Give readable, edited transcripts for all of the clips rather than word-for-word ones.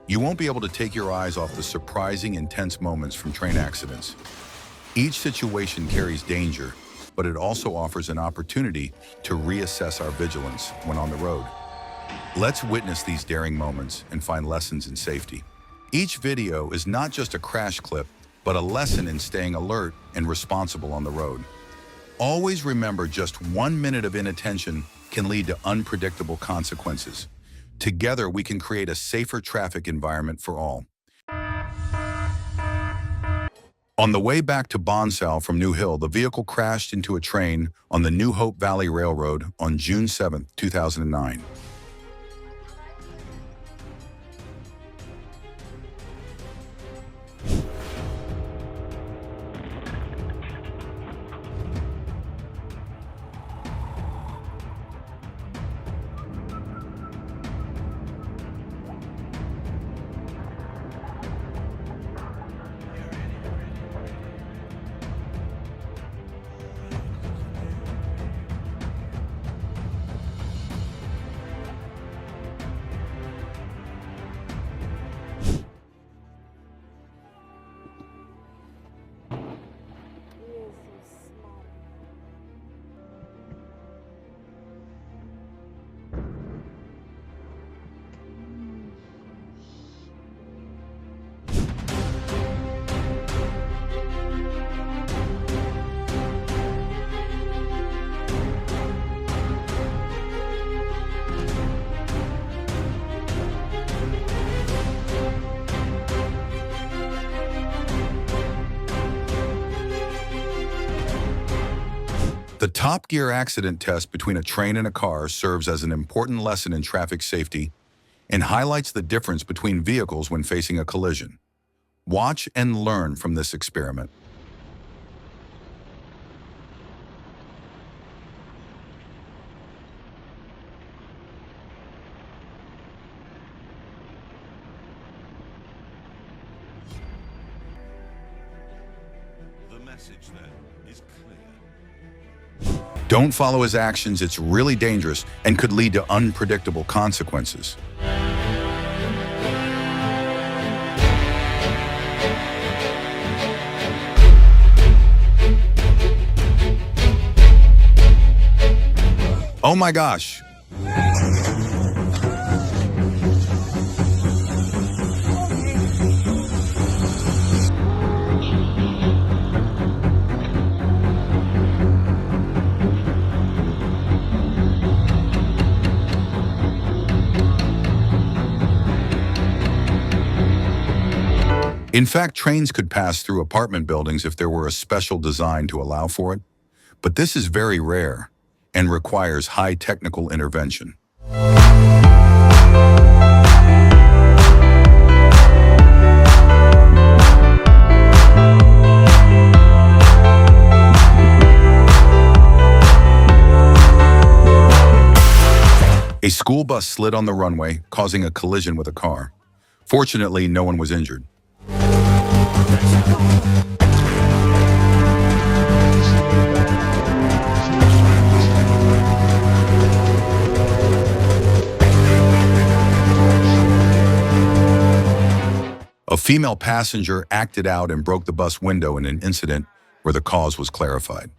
You won't be able to take your eyes off the surprising, intense moments from train accidents. Each situation carries danger, but it also offers an opportunity to reassess our vigilance when on the road. Let's witness these daring moments and find lessons in safety. Each video is not just a crash clip, but a lesson in staying alert and responsible on the road. Always remember, just 1 minute of inattention can lead to unpredictable consequences. Together, we can create a safer traffic environment for all. On the way back to Bonsall from New Hill, the vehicle crashed into a train on the New Hope Valley Railroad on June 7, 2009. The Top Gear accident test between a train and a car serves as an important lesson in traffic safety and highlights the difference between vehicles when facing a collision. Watch and learn from this experiment. The message then is clear. Don't follow his actions. It's really dangerous and could lead to unpredictable consequences. Oh my gosh! In fact, trains could pass through apartment buildings if there were a special design to allow for it, but this is very rare and requires high technical intervention. A school bus slid on the runway, causing a collision with a car. Fortunately, no one was injured. A female passenger acted out and broke the bus window in an incident where the cause was clarified.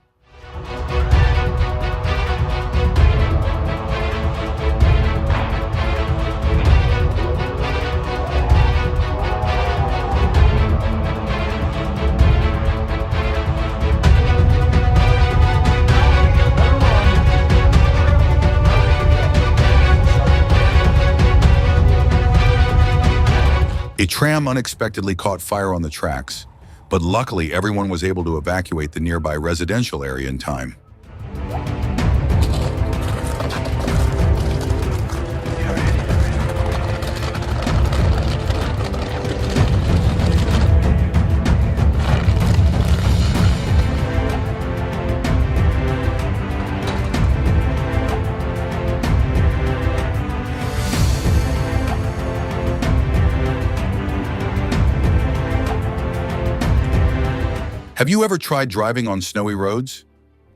A tram unexpectedly caught fire on the tracks, but luckily everyone was able to evacuate the nearby residential area in time. Have you ever tried driving on snowy roads?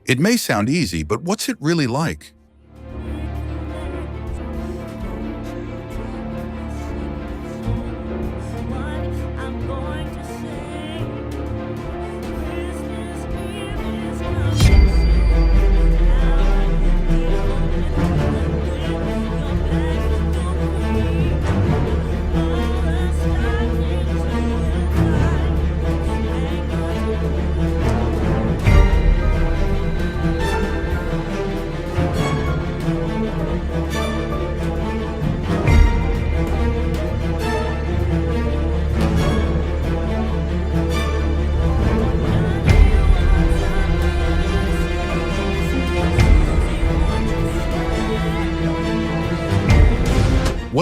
It may sound easy, but what's it really like?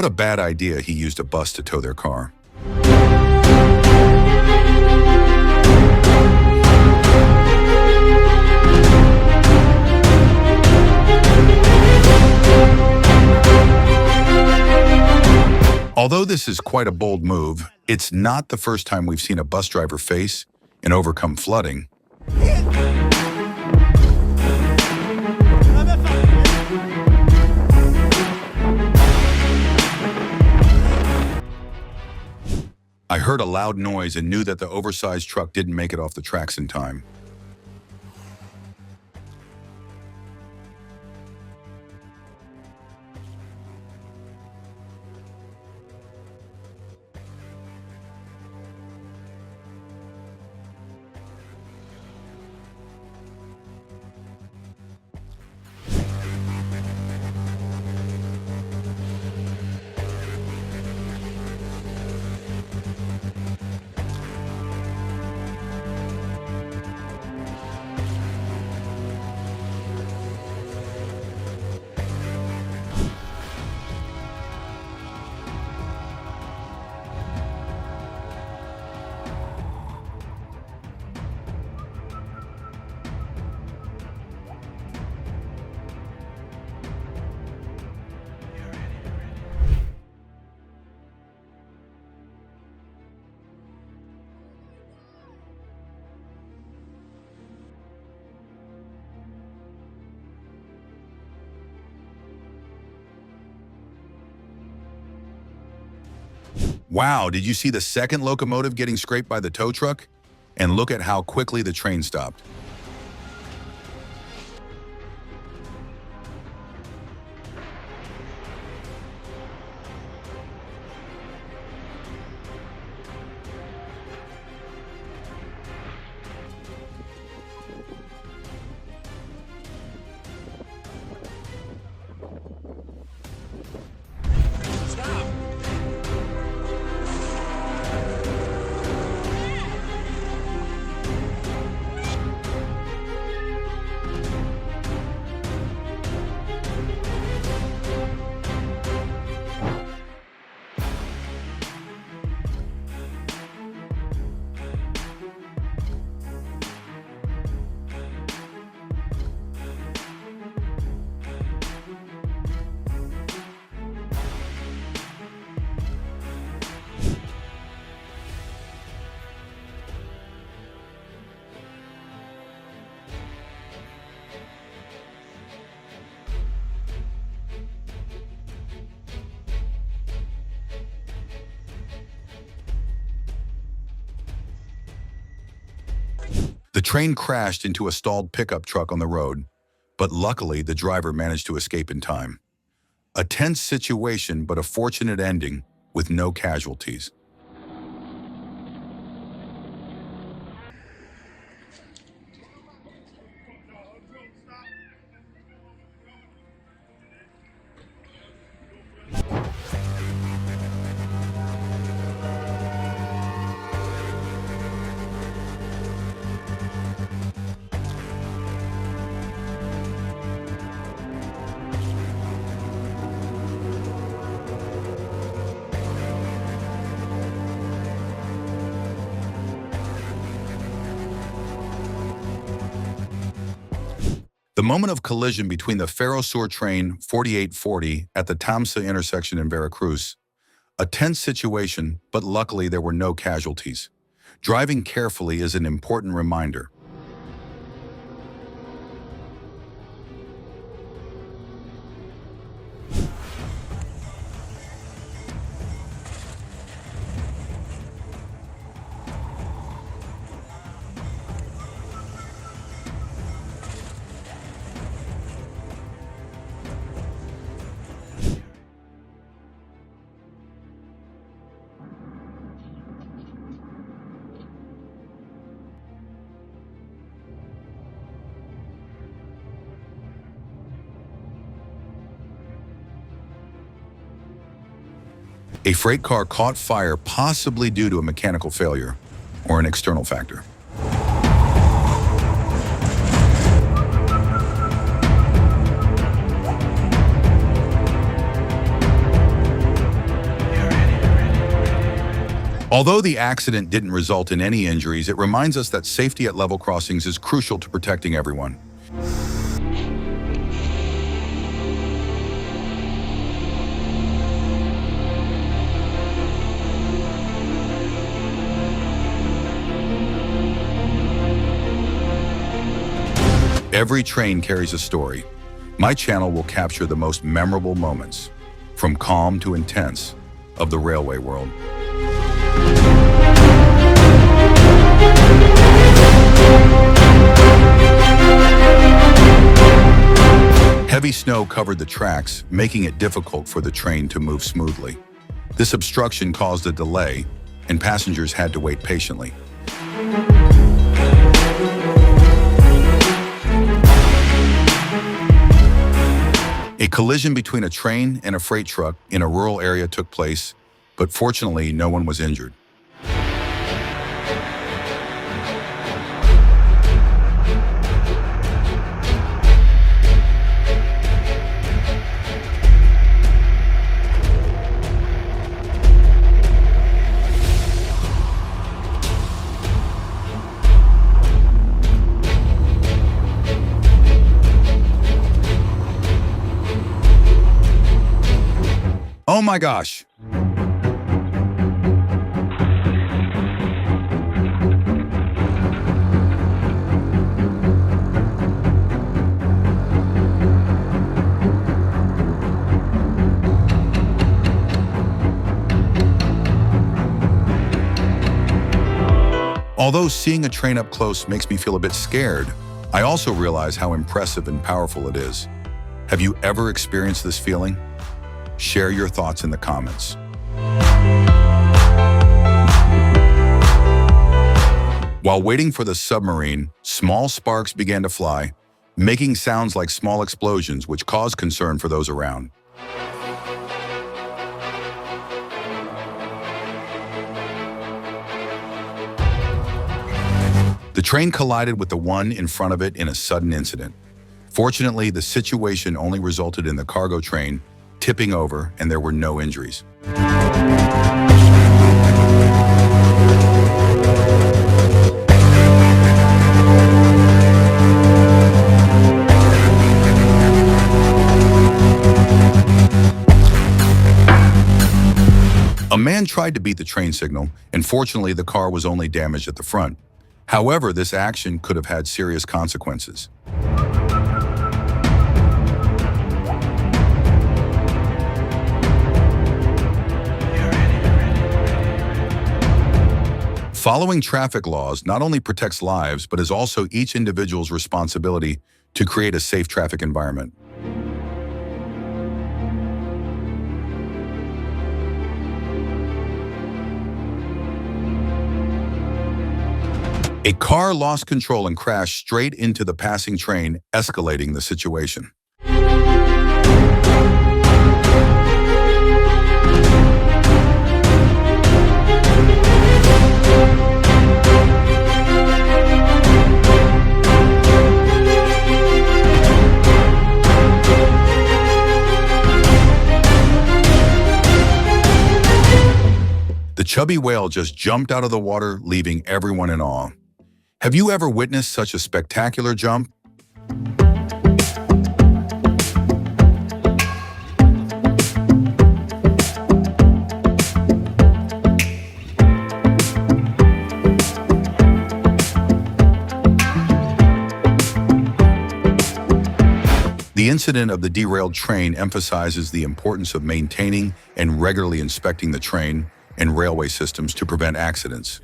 a bad idea he used a bus to tow their car. Although this is quite a bold move, it's not the first time we've seen a bus driver face and overcome flooding. I heard a loud noise and knew that the oversized truck didn't make it off the tracks in time. Wow, did you see the second locomotive getting scraped by the tow truck? And look at how quickly the train stopped. The train crashed into a stalled pickup truck on the road, but luckily the driver managed to escape in time. A tense situation, but a fortunate ending with no casualties. The moment of collision between the Ferrosur train 4840 at the Tamsa intersection in Veracruz. A tense situation, but luckily there were no casualties. Driving carefully is an important reminder. A freight car caught fire, possibly due to a mechanical failure or an external factor. Although the accident didn't result in any injuries, it reminds us that safety at level crossings is crucial to protecting everyone. Every train carries a story. My channel will capture the most memorable moments, from calm to intense, of the railway world. Heavy snow covered the tracks, making it difficult for the train to move smoothly. This obstruction caused a delay, and passengers had to wait patiently. A collision between a train and a freight truck in a rural area took place, but fortunately, no one was injured. Oh my gosh! Although seeing a train up close makes me feel a bit scared, I also realize how impressive and powerful it is. Have you ever experienced this feeling? Share your thoughts in the comments. While waiting for the submarine, small sparks began to fly, making sounds like small explosions which caused concern for those around. The train collided with the one in front of it in a sudden incident. Fortunately, the situation only resulted in the cargo train tipping over, and there were no injuries. A man tried to beat the train signal, and fortunately the car was only damaged at the front. However, this action could have had serious consequences. Following traffic laws not only protects lives, but is also each individual's responsibility to create a safe traffic environment. A car lost control and crashed straight into the passing train, escalating the situation. The chubby whale just jumped out of the water, leaving everyone in awe. Have you ever witnessed such a spectacular jump? The incident of the derailed train emphasizes the importance of maintaining and regularly inspecting the train and railway systems to prevent accidents.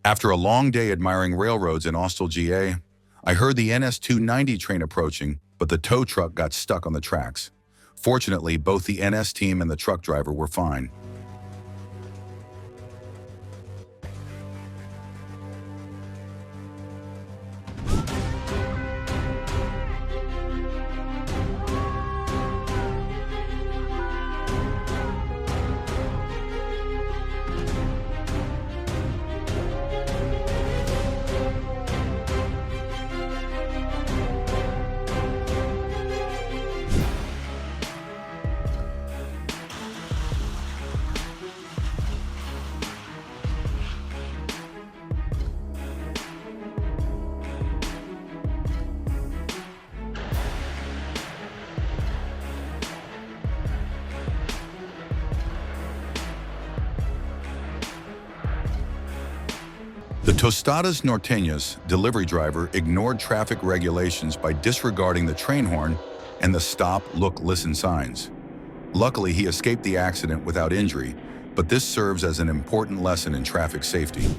After a long day admiring railroads in Austell, GA, I heard the NS 290 train approaching, but the tow truck got stuck on the tracks. Fortunately, both the NS team and the truck driver were fine. The Tostadas Norteñas delivery driver ignored traffic regulations by disregarding the train horn and the stop, look, listen signs. Luckily, he escaped the accident without injury, but this serves as an important lesson in traffic safety.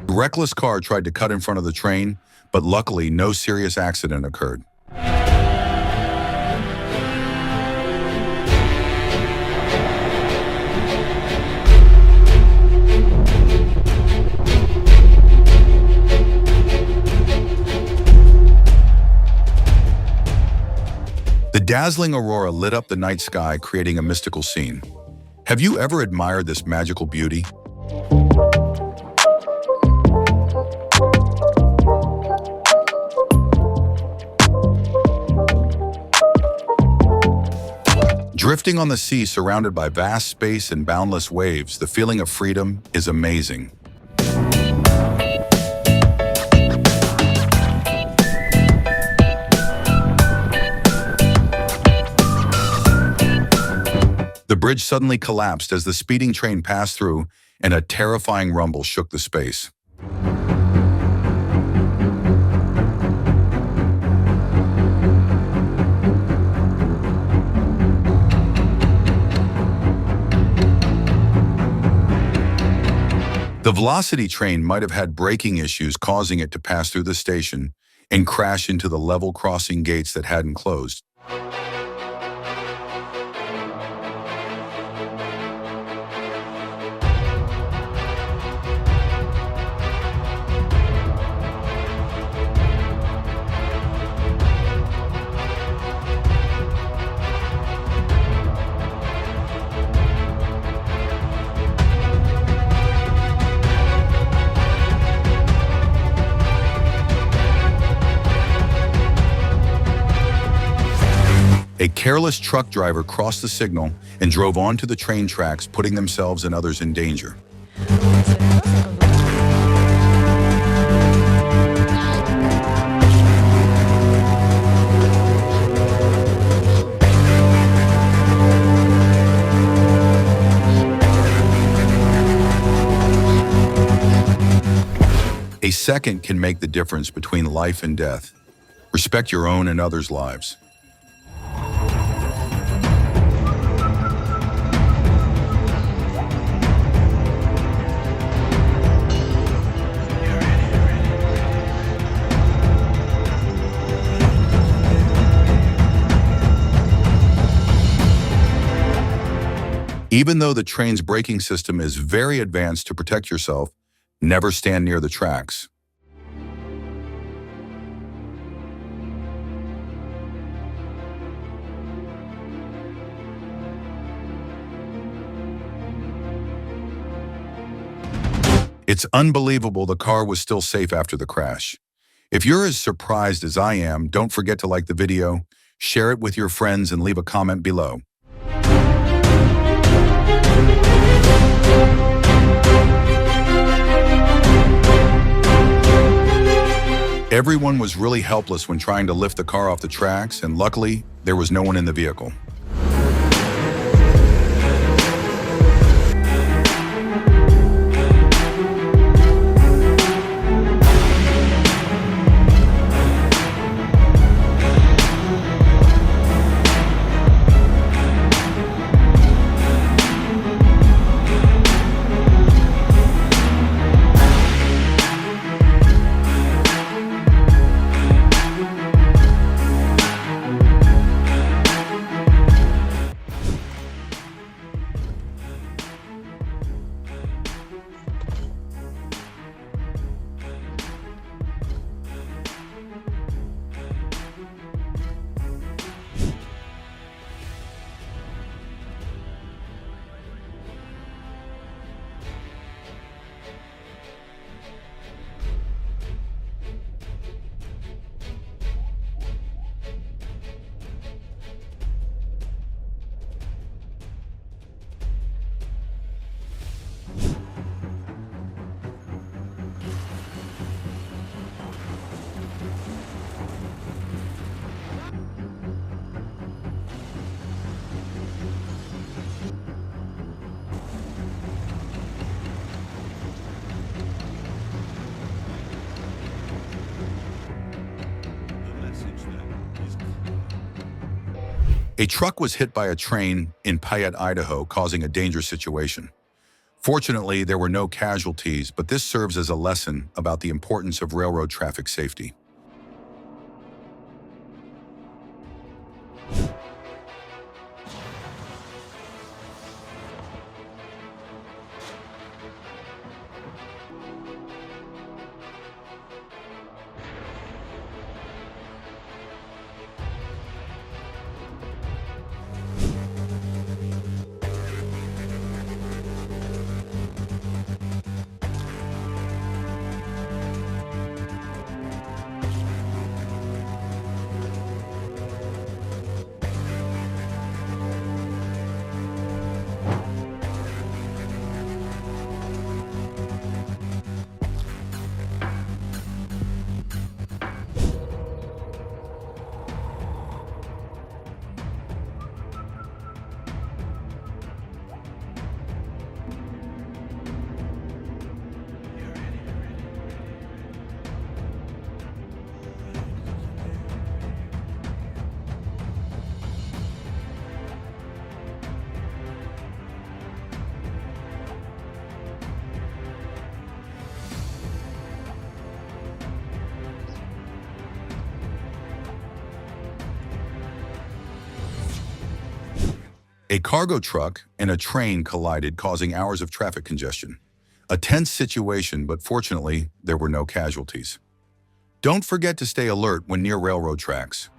The reckless car tried to cut in front of the train, but luckily no serious accident occurred. The dazzling aurora lit up the night sky, creating a mystical scene. Have you ever admired this magical beauty? Drifting on the sea surrounded by vast space and boundless waves, the feeling of freedom is amazing. The bridge suddenly collapsed as the speeding train passed through, and a terrifying rumble shook the space. The Velocity train might have had braking issues, causing it to pass through the station and crash into the level crossing gates that hadn't closed. A careless truck driver crossed the signal and drove onto the train tracks, putting themselves and others in danger. A second can make the difference between life and death. Respect your own and others' lives. Even though the train's braking system is very advanced to protect yourself, never stand near the tracks. It's unbelievable the car was still safe after the crash. If you're as surprised as I am, don't forget to like the video, share it with your friends, and leave a comment below. Everyone was really helpless when trying to lift the car off the tracks, and luckily, there was no one in the vehicle. A truck was hit by a train in Payette, Idaho, causing a dangerous situation. Fortunately, there were no casualties, but this serves as a lesson about the importance of railroad traffic safety. A cargo truck and a train collided, causing hours of traffic congestion. A tense situation, but fortunately, there were no casualties. Don't forget to stay alert when near railroad tracks.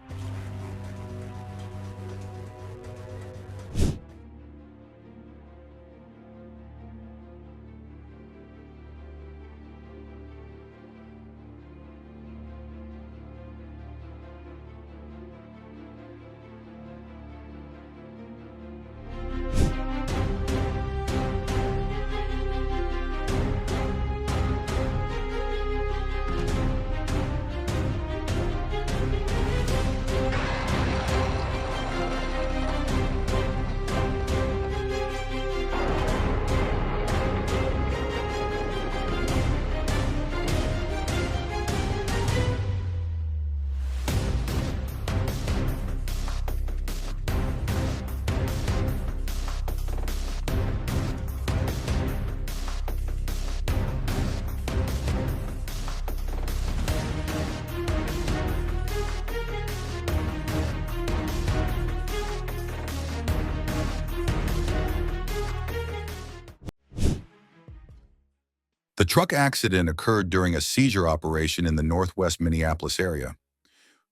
The truck accident occurred during a seizure operation in the northwest Minneapolis area.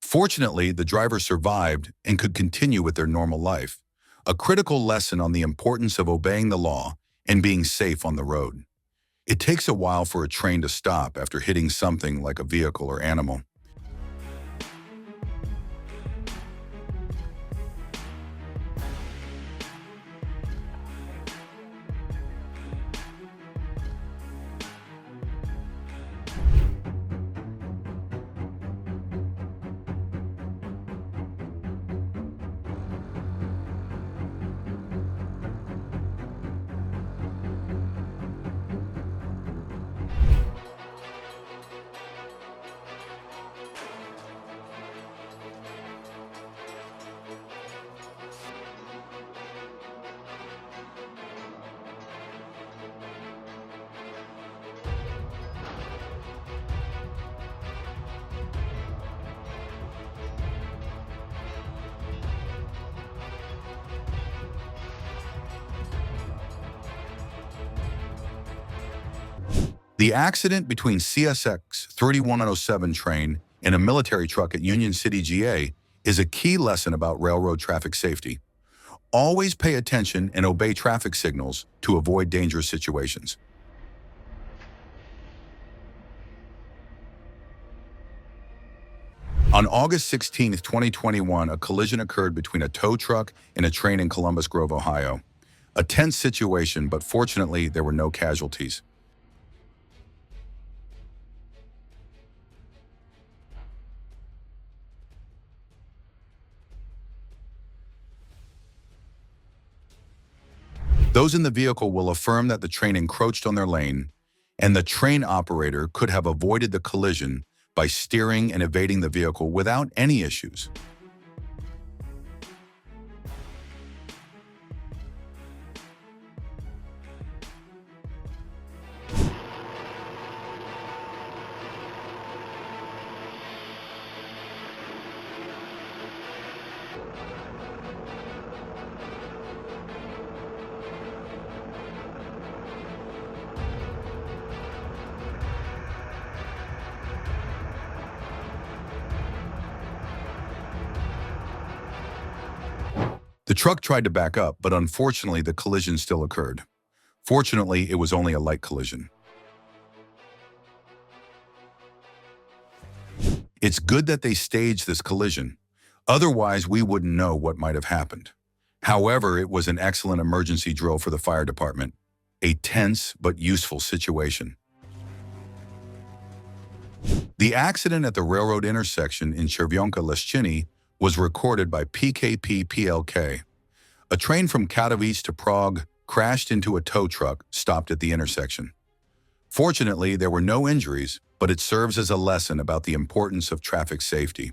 Fortunately, the driver survived and could continue with their normal life, a critical lesson on the importance of obeying the law and being safe on the road. It takes a while for a train to stop after hitting something like a vehicle or animal. The accident between CSX 3107 train and a military truck at Union City, GA, is a key lesson about railroad traffic safety. Always pay attention and obey traffic signals to avoid dangerous situations. On August 16, 2021, a collision occurred between a tow truck and a train in Columbus Grove, Ohio. A tense situation, but fortunately, there were no casualties. Those in the vehicle will affirm that the train encroached on their lane, and the train operator could have avoided the collision by steering and evading the vehicle without any issues. The truck tried to back up, but unfortunately the collision still occurred. Fortunately, it was only a light collision. It's good that they staged this collision. Otherwise, we wouldn't know what might have happened. However, it was an excellent emergency drill for the fire department. A tense but useful situation. The accident at the railroad intersection in Czerwonka-Leszczyny was recorded by PKP-PLK. A train from Katowice to Prague crashed into a tow truck stopped at the intersection. Fortunately, there were no injuries, but it serves as a lesson about the importance of traffic safety.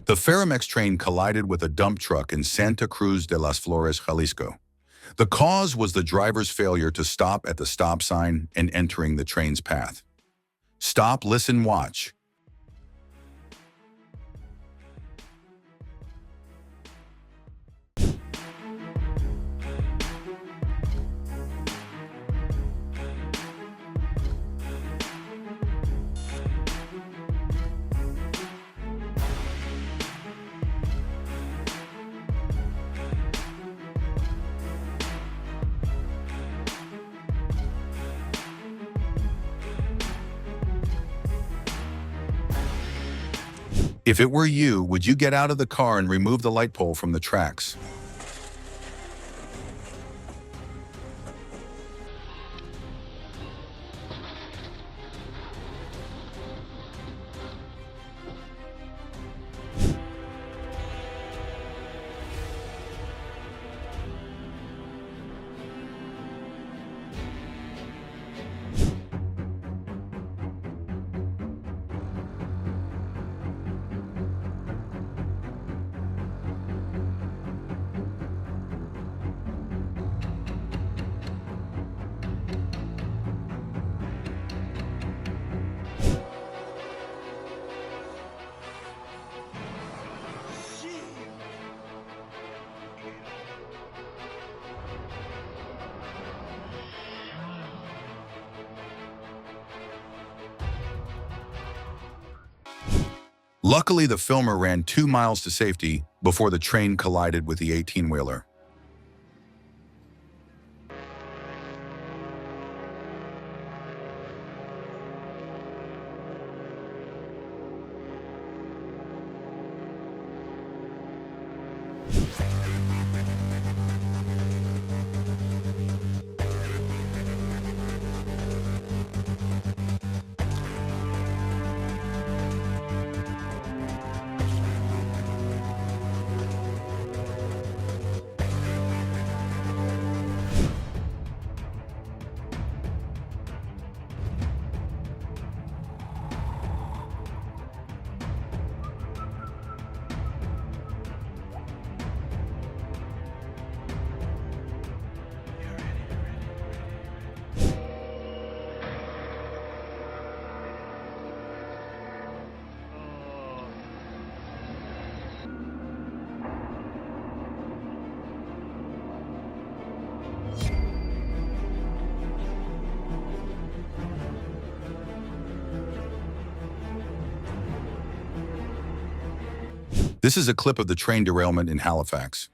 The Ferromex train collided with a dump truck in Santa Cruz de las Flores, Jalisco. The cause was the driver's failure to stop at the stop sign and entering the train's path. Stop, listen, watch. If it were you, would you get out of the car and remove the light pole from the tracks? Luckily, the filmer ran 2 miles to safety before the train collided with the 18-wheeler. This is a clip of the train derailment in Halifax.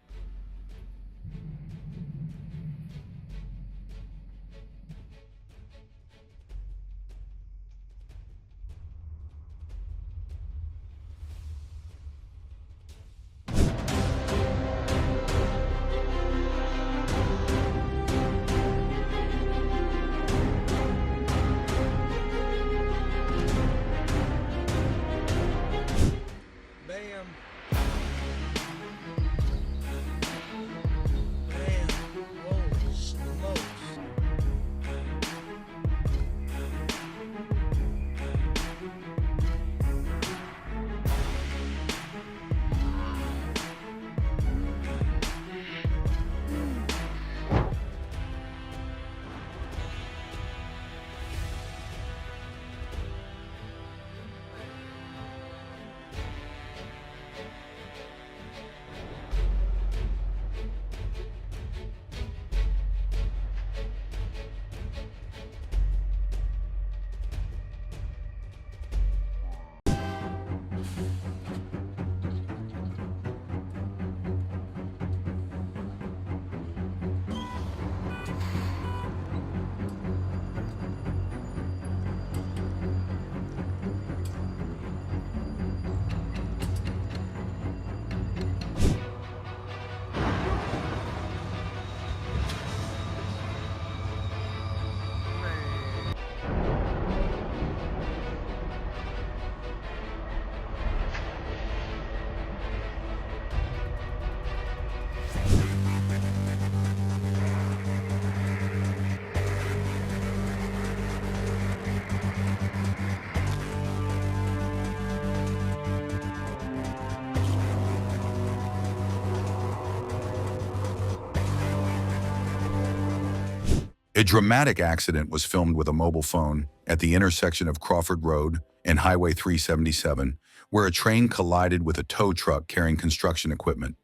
A dramatic accident was filmed with a mobile phone at the intersection of Crawford Road and Highway 377, where a train collided with a tow truck carrying construction equipment.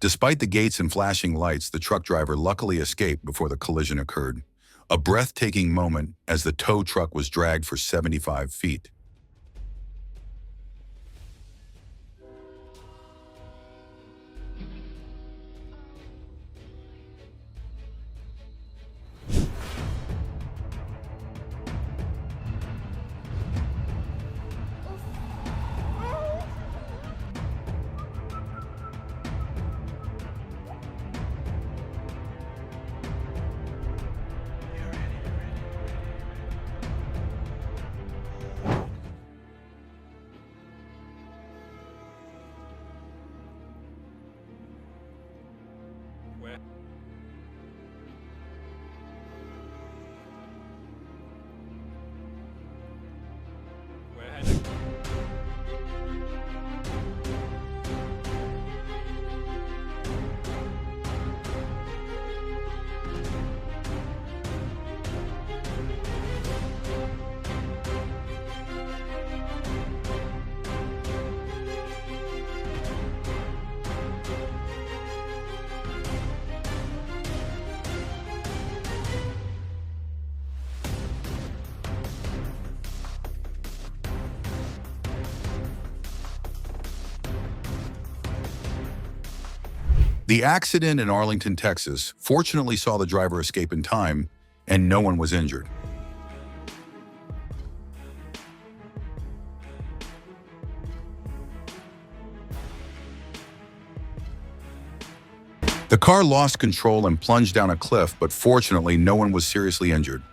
Despite the gates and flashing lights, the truck driver luckily escaped before the collision occurred. A breathtaking moment as the tow truck was dragged for 75 feet. The accident in Arlington, Texas, fortunately saw the driver escape in time, and no one was injured. The car lost control and plunged down a cliff, but fortunately, no one was seriously injured.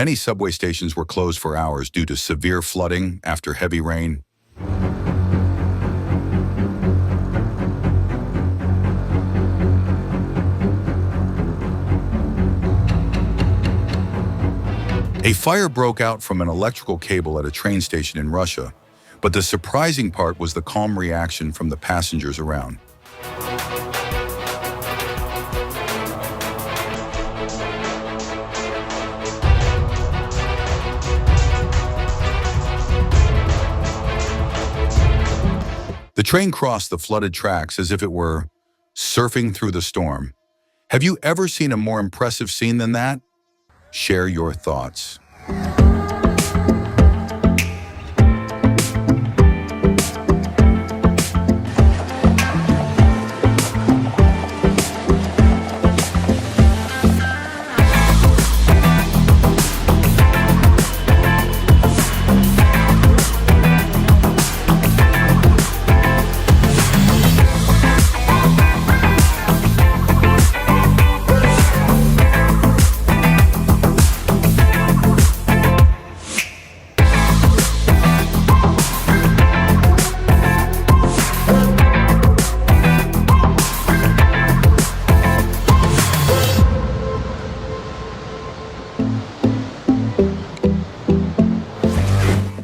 Many subway stations were closed for hours due to severe flooding after heavy rain. A fire broke out from an electrical cable at a train station in Russia, but the surprising part was the calm reaction from the passengers around. The train crossed the flooded tracks as if it were surfing through the storm. Have you ever seen a more impressive scene than that? Share your thoughts.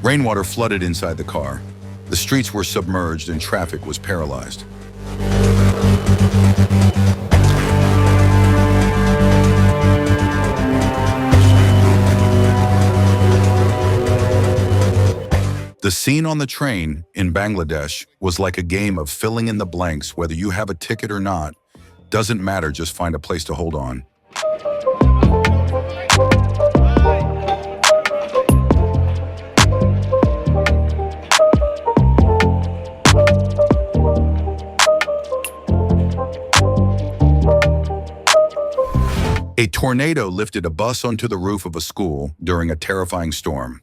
Rainwater flooded inside the car. The streets were submerged and traffic was paralyzed. The scene on the train in Bangladesh was like a game of filling in the blanks. Whether you have a ticket or not, doesn't matter, just find a place to hold on. A tornado lifted a bus onto the roof of a school during a terrifying storm.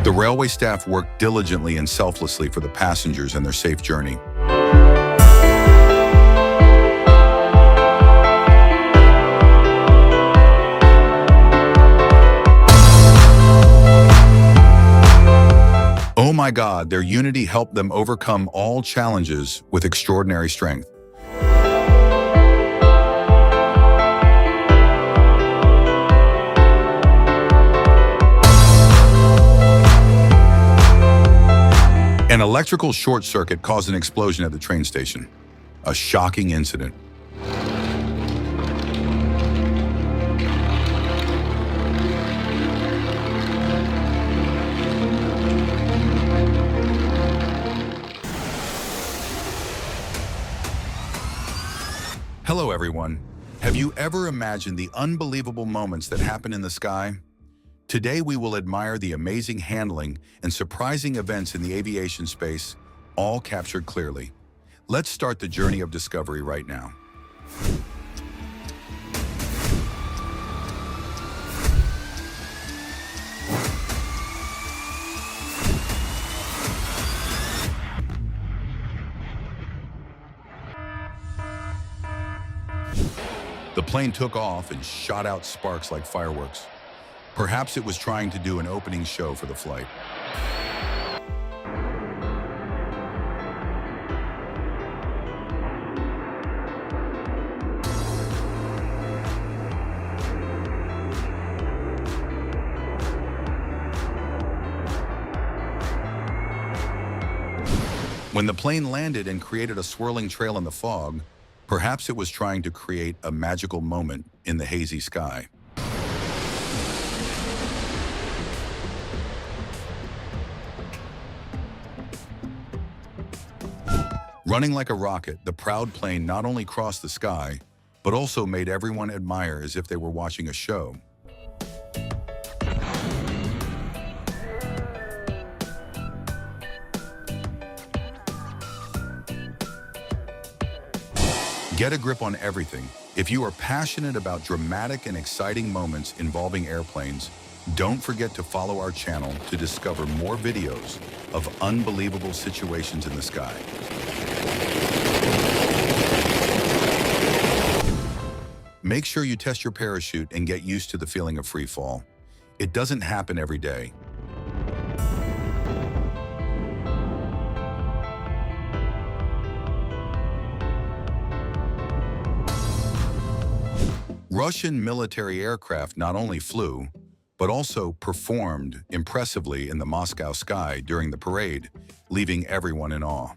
The railway staff worked diligently and selflessly for the passengers and their safe journey. my God, their unity helped them overcome all challenges with extraordinary strength. An electrical short circuit caused an explosion at the train station. A shocking incident. Hello, everyone. Have you ever imagined the unbelievable moments that happen in the sky? Today, we will admire the amazing handling and surprising events in the aviation space, all captured clearly. Let's start the journey of discovery right now. The plane took off and shot out sparks like fireworks. Perhaps it was trying to do an opening show for the flight. When the plane landed and created a swirling trail in the fog, perhaps it was trying to create a magical moment in the hazy sky. Running like a rocket, the proud plane not only crossed the sky, but also made everyone admire as if they were watching a show. Get a grip on everything. If you are passionate about dramatic and exciting moments involving airplanes, don't forget to follow our channel to discover more videos of unbelievable situations in the sky. Make sure you test your parachute and get used to the feeling of free fall. It doesn't happen every day. Russian military aircraft not only flew, but also performed impressively in the Moscow sky during the parade, leaving everyone in awe.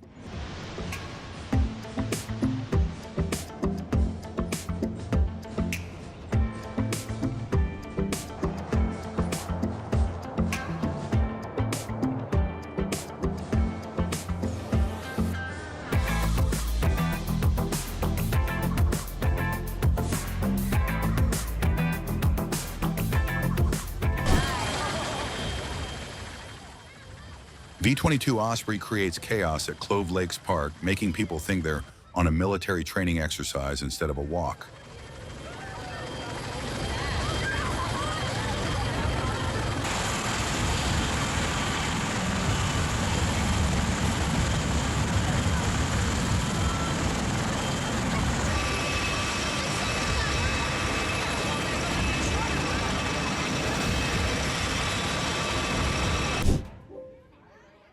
V-22 Osprey creates chaos at Clove Lakes Park, making people think they're on a military training exercise instead of a walk.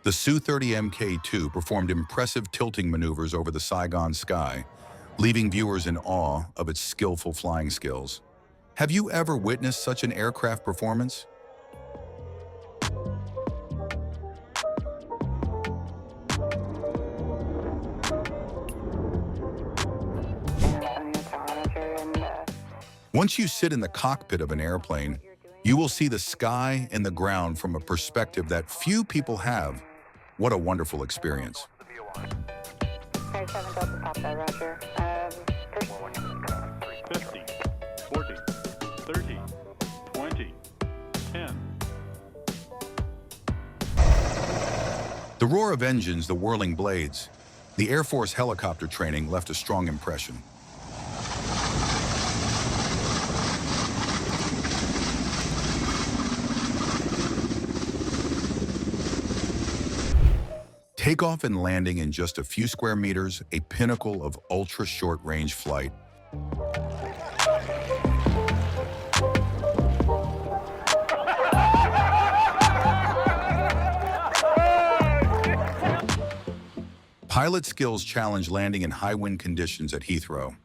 The Su-30 Mk2 performed impressive tilting maneuvers over the Saigon sky, leaving viewers in awe of its skillful flying skills. Have you ever witnessed such an aircraft performance? Once you sit in the cockpit of an airplane, you will see the sky and the ground from a perspective that few people have. What a wonderful experience. 7 Delta Papa, roger. 50, 40, 30, 20, 10. The roar of engines, the whirling blades, the Air Force helicopter training left a strong impression. Takeoff and landing in just a few square meters, a pinnacle of ultra-short-range flight. Pilot skills challenge landing in high wind conditions at Heathrow.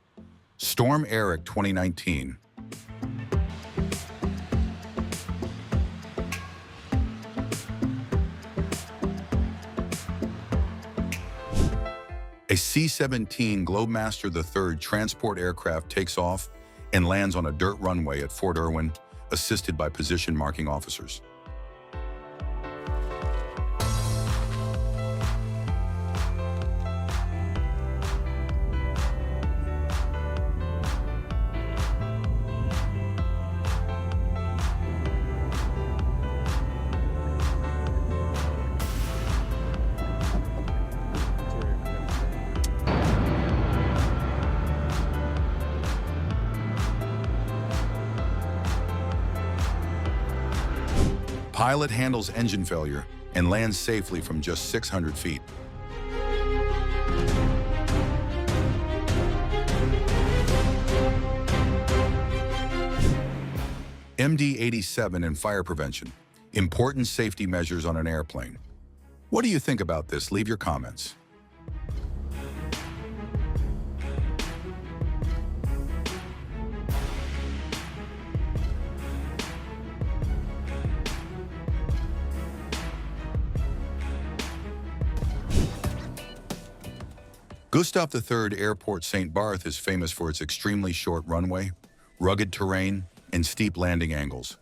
Storm Eric 2019. A C-17 Globemaster III transport aircraft takes off and lands on a dirt runway at Fort Irwin, assisted by position marking officers. Pilot handles engine failure and lands safely from just 600 feet. MD-87 and fire prevention. Important safety measures on an airplane. What do you think about this? Leave your comments. Gustav III Airport St. Barth is famous for its extremely short runway, rugged terrain, and steep landing angles,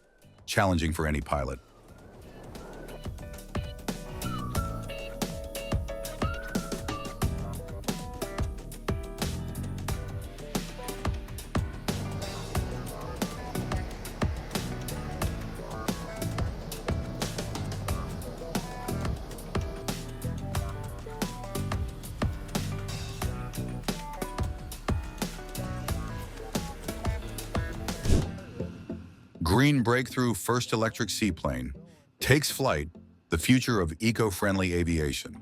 challenging for any pilot. Green breakthrough first electric seaplane takes flight, the future of eco-friendly aviation.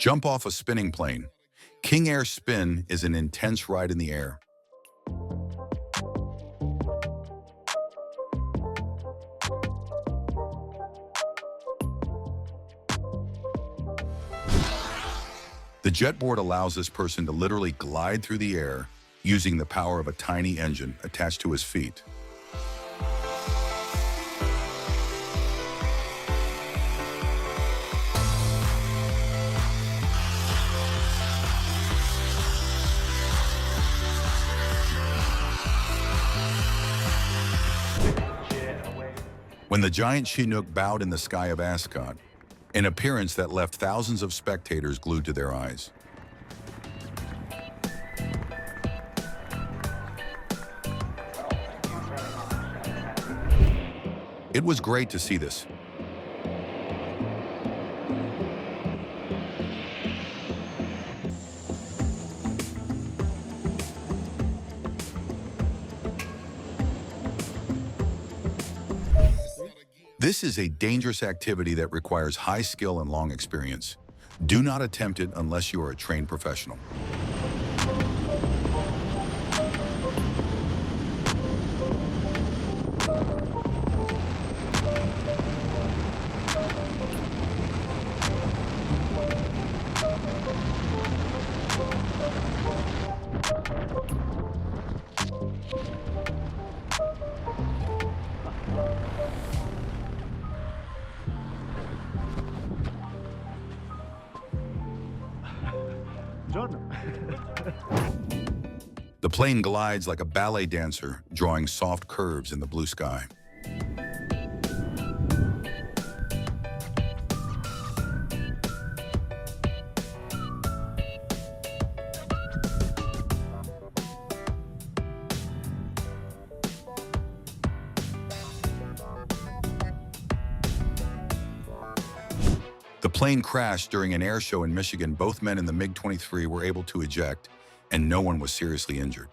Jump off a spinning plane. King Air Spin is an intense ride in the air. The jetboard allows this person to literally glide through the air using the power of a tiny engine attached to his feet. When the giant Chinook bowed in the sky of Ascot, an appearance that left thousands of spectators glued to their eyes. It was great to see this. This is a dangerous activity that requires high skill and long experience. Do not attempt it unless you are a trained professional. The plane glides like a ballet dancer, drawing soft curves in the blue sky. The plane crashed during an air show in Michigan. Both men in the MiG-23 were able to eject, and no one was seriously injured.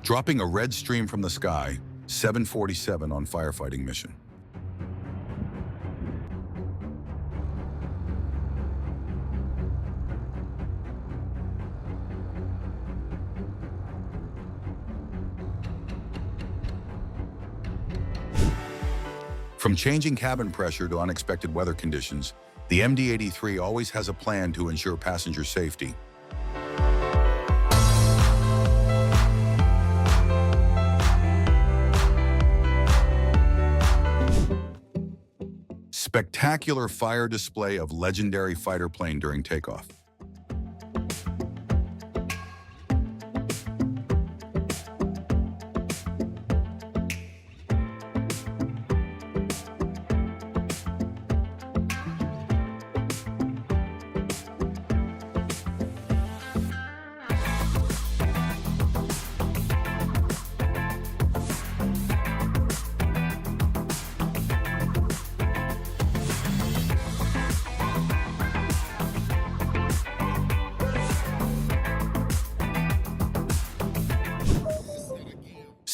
Dropping a red stream from the sky, 747 on firefighting mission. From changing cabin pressure to unexpected weather conditions, the MD-83 always has a plan to ensure passenger safety. Spectacular fire display of legendary fighter plane during takeoff.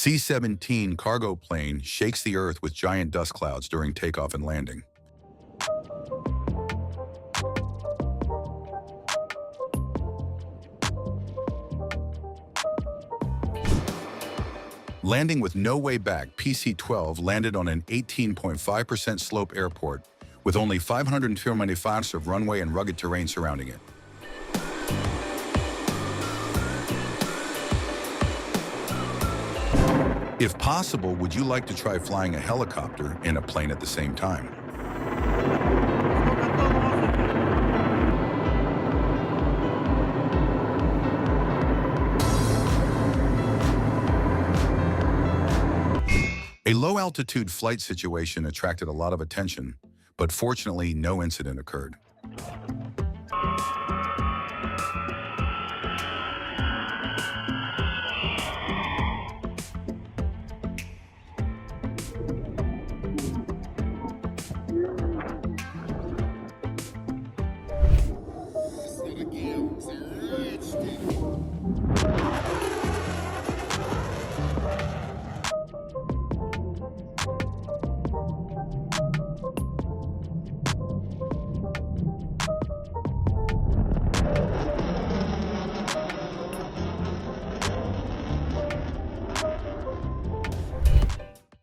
C-17 cargo plane shakes the Earth with giant dust clouds during takeoff and landing. Landing with no way back, PC-12 landed on an 18.5% slope airport with only 500 meters of runway and rugged terrain surrounding it. If possible, would you like to try flying a helicopter and a plane at the same time? A low-altitude flight situation attracted a lot of attention, but fortunately, no incident occurred.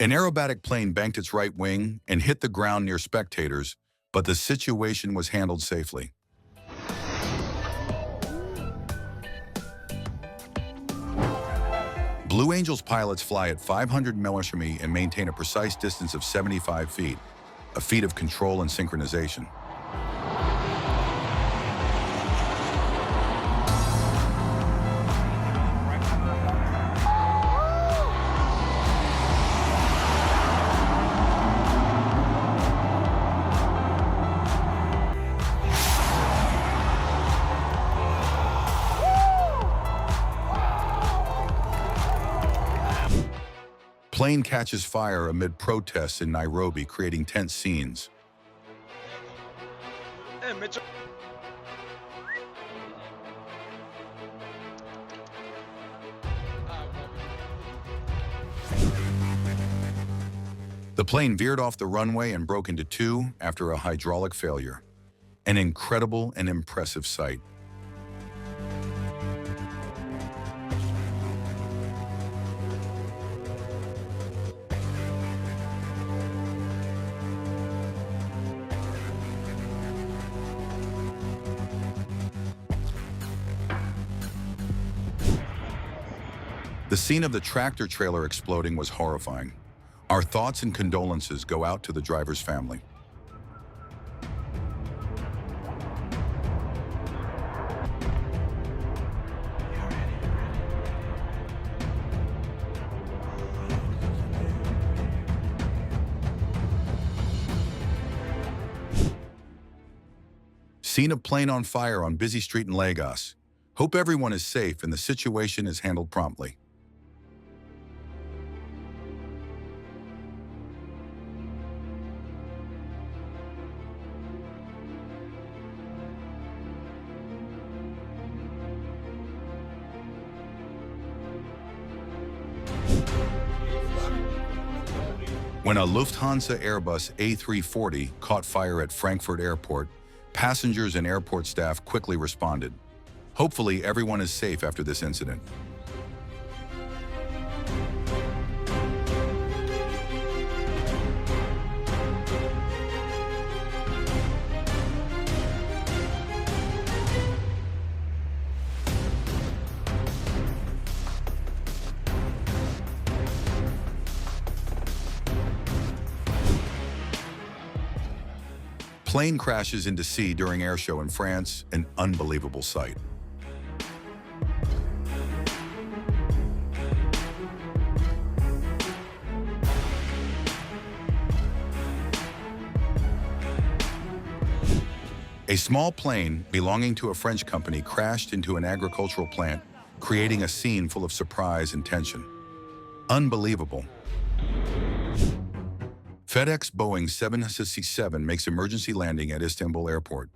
An aerobatic plane banked its right wing and hit the ground near spectators, but the situation was handled safely. Blue Angels pilots fly at 500 meters and maintain a precise distance of 75 feet, a feat of control and synchronization. Plane catches fire amid protests in Nairobi, creating tense scenes. The plane veered off the runway and broke into two after a hydraulic failure. An incredible and impressive sight. The scene of the tractor trailer exploding was horrifying. Our thoughts and condolences go out to the driver's family. Scene of plane on fire on busy street in Lagos. Hope everyone is safe and the situation is handled promptly. When a Lufthansa Airbus A340 caught fire at Frankfurt Airport, passengers and airport staff quickly responded. Hopefully, everyone is safe after this incident. Plane crashes into sea during air show in France, an unbelievable sight. A small plane belonging to a French company crashed into an agricultural plant, creating a scene full of surprise and tension. Unbelievable. FedEx Boeing 767 makes emergency landing at Istanbul Airport.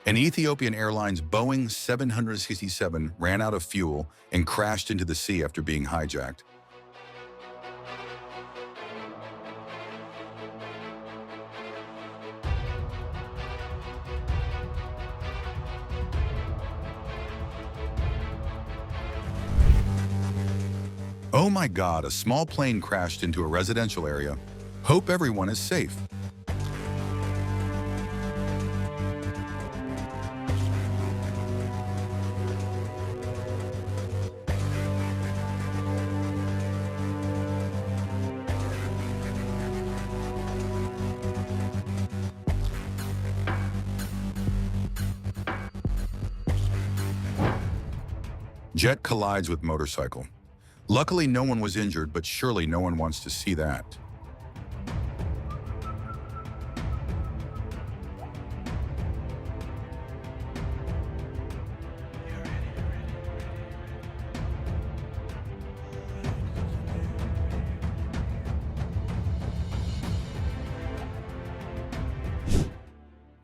An Ethiopian Airlines Boeing 767 ran out of fuel and crashed into the sea after being hijacked. Oh my God, a small plane crashed into a residential area. Hope everyone is safe. Jet collides with motorcycle. Luckily, no one was injured, but surely no one wants to see that.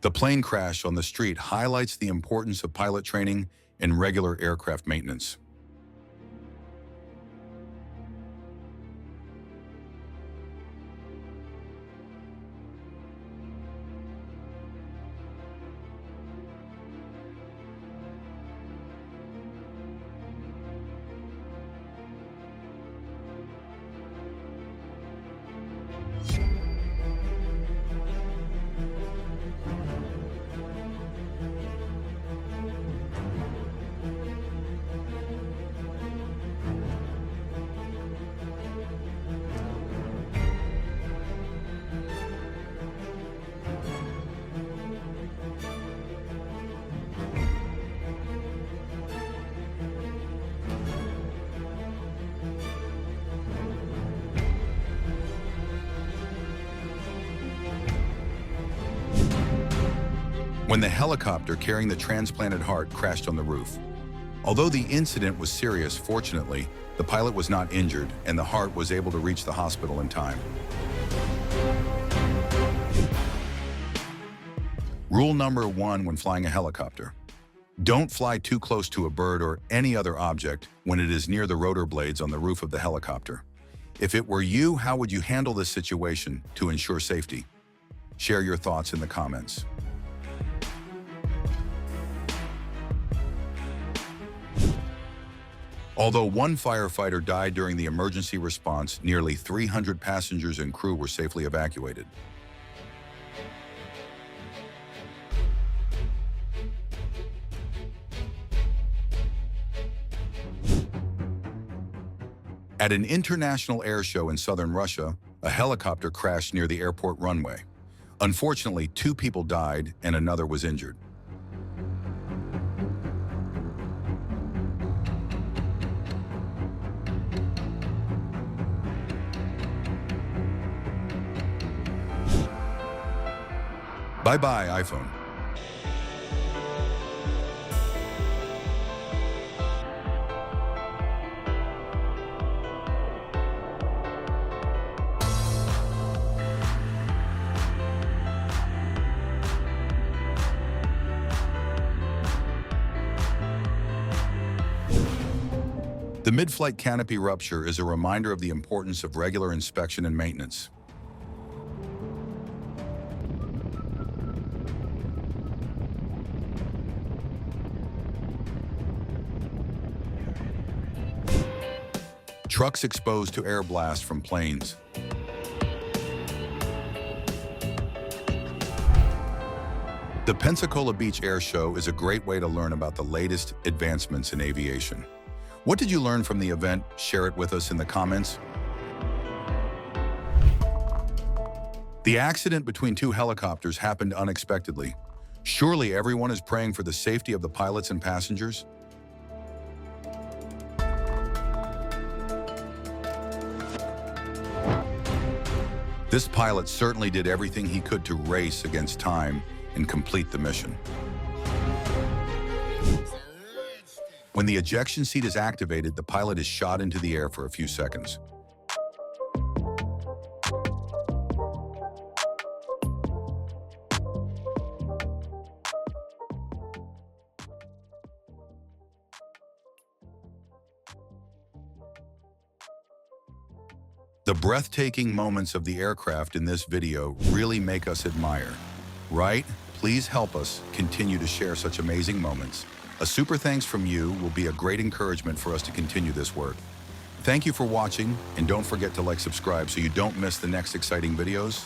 The plane crash on the street highlights the importance of pilot training and regular aircraft maintenance. When the helicopter carrying the transplanted heart crashed on the roof. Although the incident was serious, fortunately, the pilot was not injured and the heart was able to reach the hospital in time. Rule number 1 when flying a helicopter: don't fly too close to a bird or any other object when it is near the rotor blades on the roof of the helicopter. If it were you, how would you handle this situation to ensure safety? Share your thoughts in the comments. Although one firefighter died during the emergency response, nearly 300 passengers and crew were safely evacuated. At an international air show in southern Russia, a helicopter crashed near the airport runway. Unfortunately, 2 people died and another was injured. Bye-bye, iPhone. The mid-flight canopy rupture is a reminder of the importance of regular inspection and maintenance. Trucks exposed to air blast from planes. The Pensacola Beach Air Show is a great way to learn about the latest advancements in aviation. What did you learn from the event? Share it with us in the comments. The accident between two helicopters happened unexpectedly. Surely everyone is praying for the safety of the pilots and passengers? This pilot certainly did everything he could to race against time and complete the mission. When the ejection seat is activated, the pilot is shot into the air for a few seconds. The breathtaking moments of the aircraft in this video really make us admire, right? Please help us continue to share such amazing moments. A super thanks from you will be a great encouragement for us to continue this work. Thank you for watching, and don't forget to subscribe so you don't miss the next exciting videos.